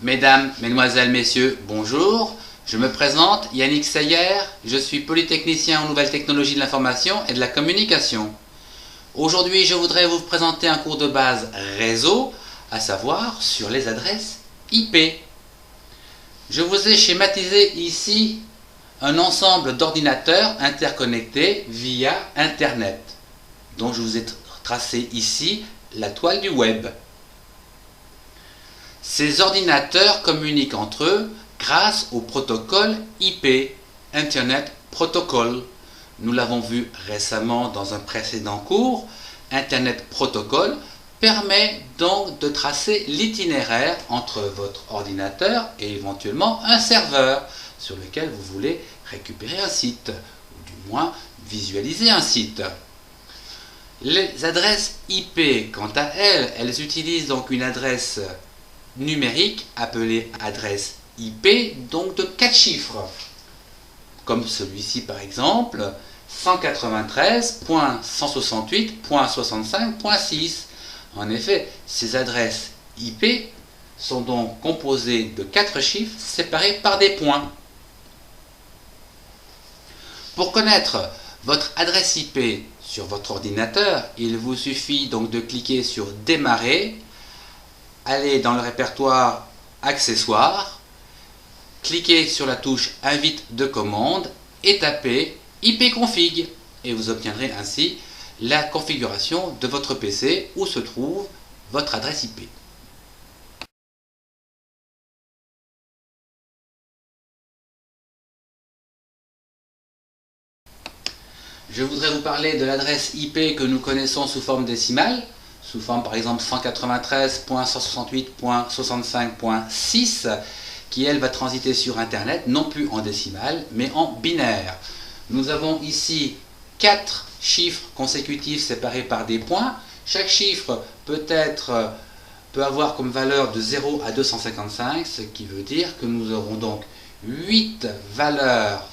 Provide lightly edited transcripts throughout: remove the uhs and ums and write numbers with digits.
Mesdames, Mesdemoiselles, Messieurs, bonjour. Je me présente, Yannick Sayer, je suis polytechnicien en nouvelles technologies de l'information et de la communication. Aujourd'hui, je voudrais vous présenter un cours de base réseau, à savoir sur les adresses IP. Je vous ai schématisé ici un ensemble d'ordinateurs interconnectés via Internet, dont je vous ai tracé ici la toile du web. Ces ordinateurs communiquent entre eux grâce au protocole IP, Internet Protocol. Nous l'avons vu récemment dans un précédent cours. Internet Protocol permet donc de tracer l'itinéraire entre votre ordinateur et éventuellement un serveur sur lequel vous voulez récupérer un site, ou du moins visualiser un site. Les adresses IP, quant à elles, elles utilisent donc une adresse numérique appelée adresse IP, donc de 4 chiffres, comme celui-ci par exemple, 193.168.65.6. En effet, ces adresses IP sont donc composées de 4 chiffres séparés par des points. Pour connaître votre adresse IP sur votre ordinateur, il vous suffit donc de cliquer sur Démarrer, aller dans le répertoire Accessoires, cliquez sur la touche Invite de commande et tapez ipconfig et vous obtiendrez ainsi la configuration de votre PC où se trouve votre adresse IP. Je voudrais vous parler de l'adresse IP que nous connaissons sous forme décimale, sous forme par exemple 193.168.65.6, qui elle va transiter sur Internet, non plus en décimale, mais en binaire. Nous avons ici 4 chiffres consécutifs séparés par des points. Chaque chiffre peut avoir comme valeur de 0 à 255, ce qui veut dire que nous aurons donc 8 valeurs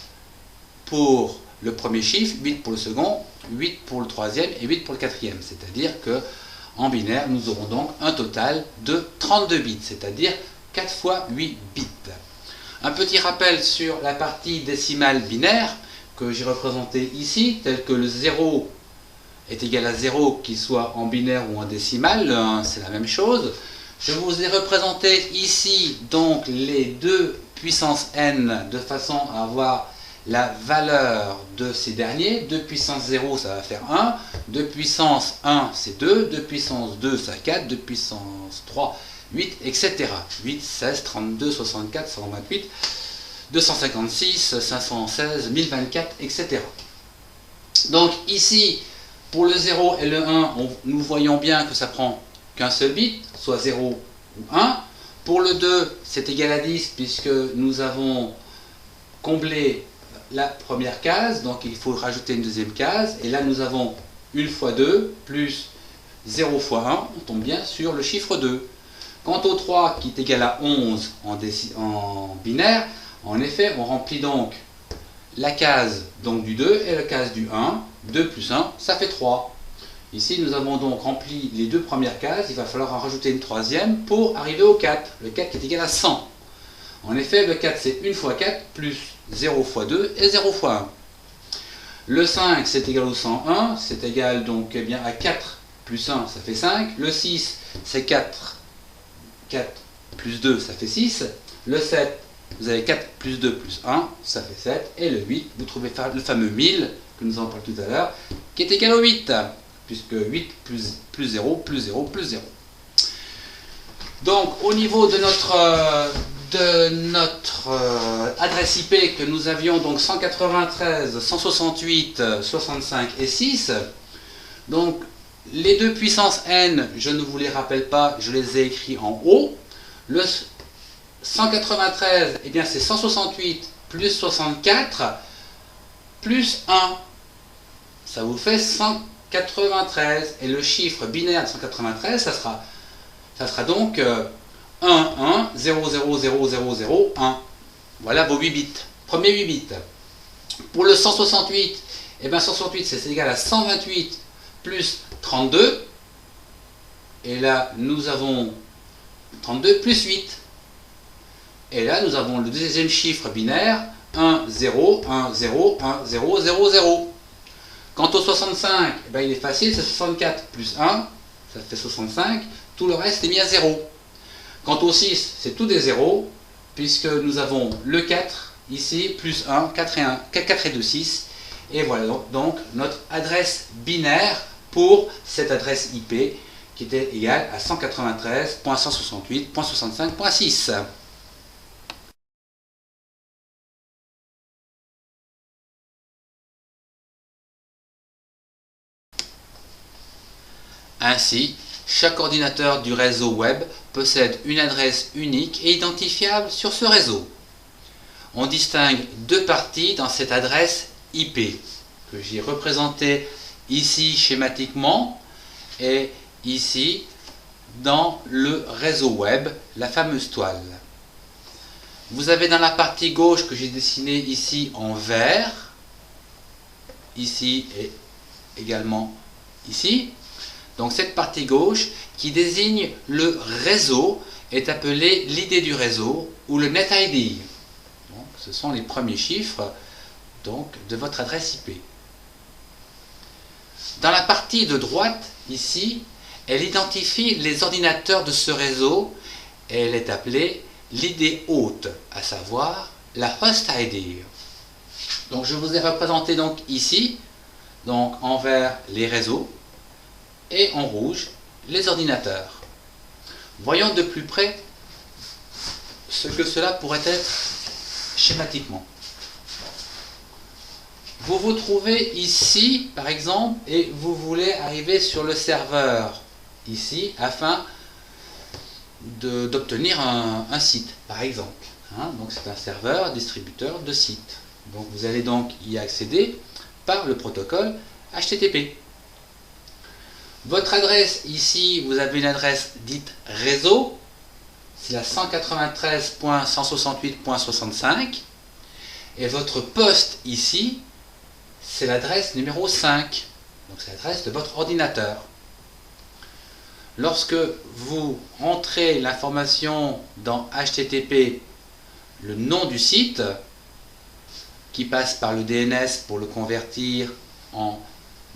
pour le premier chiffre, 8 pour le second, 8 pour le troisième et 8 pour le quatrième. C'est-à-dire que en binaire, nous aurons donc un total de 32 bits, c'est-à-dire 4 fois 8 bits. Un petit rappel sur la partie décimale binaire que j'ai représentée ici, tel que le 0 est égal à 0, qu'il soit en binaire ou en décimale, le 1 c'est la même chose. Je vous ai représenté ici donc les deux puissance n de façon à avoir la valeur de ces derniers. 2 puissance 0 ça va faire 1, 2 puissance 1 c'est 2, 2 puissance 2 ça 4, 2 puissance 3 8, etc. 8, 16, 32, 64, 128, 256, 516, 1024, etc. Donc ici, pour le 0 et le 1, nous voyons bien que ça prend qu'un seul bit, soit 0 ou 1. Pour le 2, c'est égal à 10 puisque nous avons comblé la première case, donc il faut rajouter une deuxième case. Et là, nous avons 1 fois 2 plus 0 fois 1, on tombe bien sur le chiffre 2. Quant au 3 qui est égal à 11 en binaire, en effet, on remplit donc la case donc du 2 et la case du 1. 2 plus 1, ça fait 3. Ici, nous avons donc rempli les deux premières cases. Il va falloir en rajouter une troisième pour arriver au 4. Le 4 qui est égal à 100. En effet, le 4, c'est 1 fois 4 plus 0 fois 2 et 0 fois 1. Le 5, c'est égal au 101. C'est égal donc eh bien, à 4 plus 1, ça fait 5. Le 6, c'est 4. 4 plus 2, ça fait 6. Le 7, vous avez 4 plus 2 plus 1, ça fait 7. Et le 8, vous trouvez le fameux 1000, que nous en parlons tout à l'heure, qui est égal au 8, puisque 8 plus 0, plus 0, plus 0. Donc, au niveau de notre adresse IP que nous avions, donc 193, 168, 65 et 6, donc, les deux puissances n, je ne vous les rappelle pas, je les ai écrits en haut. Le 193, eh bien c'est 168 plus 64 plus 1. Ça vous fait 193. Et le chiffre binaire de 193, ça sera donc 1, 1, 0, 0, 0, 0, 0, 1. Voilà vos 8 bits. Premier 8 bits. Pour le 168, eh bien 168 c'est égal à 128 plus 32, et là nous avons 32 plus 8, Et là, nous avons le deuxième chiffre binaire, 1, 0, 1, 0, 1, 0, 0, 0. Quant au 65, eh ben, il est facile, c'est 64 plus 1, ça fait 65, tout le reste est mis à 0. Quant au 6, c'est tout des 0, puisque nous avons le 4 ici, plus 1, 4 et 1, 4 et 2, 6. Et voilà donc notre adresse binaire pour cette adresse IP qui était égale à 193.168.65.6. Ainsi, chaque ordinateur du réseau web possède une adresse unique et identifiable sur ce réseau. On distingue deux parties dans cette adresse IP, que j'ai représentée ici schématiquement et ici dans le réseau web, la fameuse toile. Vous avez dans la partie gauche que j'ai dessinée ici en vert, ici et également ici. Donc cette partie gauche qui désigne le réseau est appelée l'ID du réseau ou le NetID. Donc, ce sont les premiers chiffres donc, de votre adresse IP. Dans la partie de droite, ici, elle identifie les ordinateurs de ce réseau et elle est appelée l'ID hôte, à savoir la host ID. Donc je vous ai représenté donc ici, donc en vert les réseaux, et en rouge les ordinateurs. Voyons de plus près ce que cela pourrait être schématiquement. Vous vous trouvez ici par exemple et vous voulez arriver sur le serveur ici afin d'obtenir un site par exemple. Donc c'est un serveur distributeur de sites. Donc vous allez donc y accéder par le protocole HTTP. Votre adresse, ici, vous avez une adresse dite réseau, c'est la 193.168.65, et votre poste ici, c'est l'adresse numéro 5, donc c'est l'adresse de votre ordinateur. Lorsque vous rentrez l'information dans HTTP, le nom du site, qui passe par le DNS pour le convertir en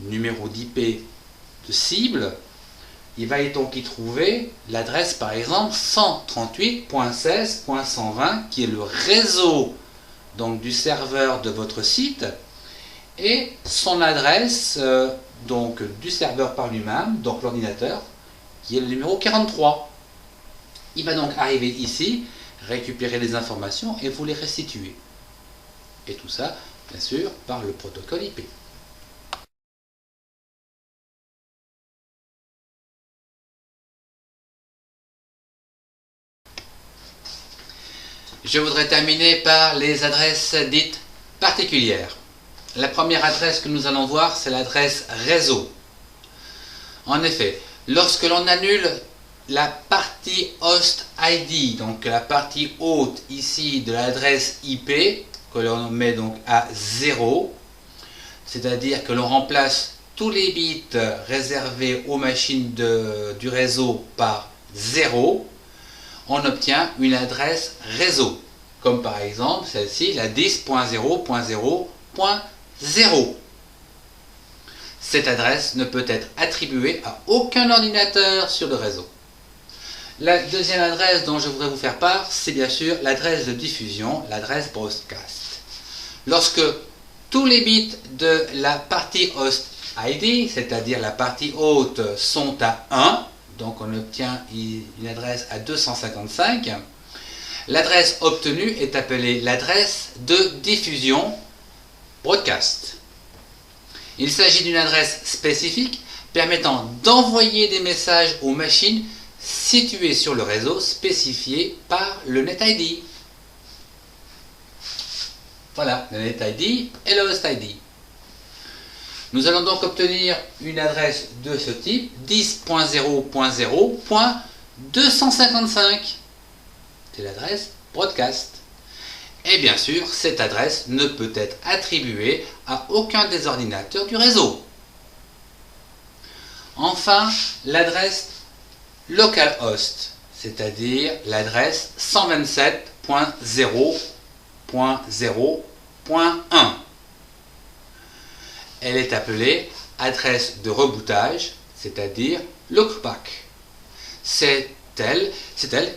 numéro d'IP de cible, il va donc y trouver l'adresse par exemple 138.16.120 qui est le réseau donc du serveur de votre site et son adresse donc du serveur par lui-même, donc l'ordinateur qui est le numéro 43. Il va donc arriver ici, récupérer les informations et vous les restituer. Et tout ça, bien sûr, par le protocole IP. Je voudrais terminer par les adresses dites particulières. La première adresse que nous allons voir, c'est l'adresse réseau. En effet, lorsque l'on annule la partie host ID, donc la partie hôte ici de l'adresse IP, que l'on met donc à 0, c'est-à-dire que l'on remplace tous les bits réservés aux machines du réseau par 0, on obtient une adresse réseau, comme par exemple celle-ci, la 10.0.0.0. Cette adresse ne peut être attribuée à aucun ordinateur sur le réseau. La deuxième adresse dont je voudrais vous faire part, c'est bien sûr l'adresse de diffusion, l'adresse broadcast. Lorsque tous les bits de la partie host ID, c'est-à-dire la partie hôte, sont à 1, donc on obtient une adresse à 255. L'adresse obtenue est appelée l'adresse de diffusion broadcast. Il s'agit d'une adresse spécifique permettant d'envoyer des messages aux machines situées sur le réseau spécifié par le NetID. Voilà, le NetID et le HostID. Nous allons donc obtenir une adresse de ce type, 10.0.0.255. C'est l'adresse broadcast. Et bien sûr, cette adresse ne peut être attribuée à aucun des ordinateurs du réseau. Enfin, l'adresse localhost, c'est-à-dire l'adresse 127.168.1. .0.0.1. Elle est appelée adresse de rebootage, c'est-à-dire loopback. C'est elle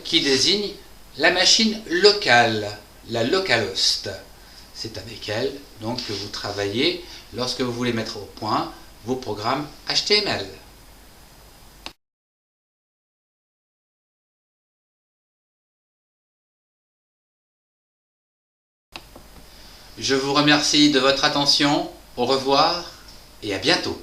qui désigne la machine locale, la localhost. C'est avec elle donc que vous travaillez lorsque vous voulez mettre au point vos programmes HTML. Je vous remercie de votre attention, au revoir et à bientôt.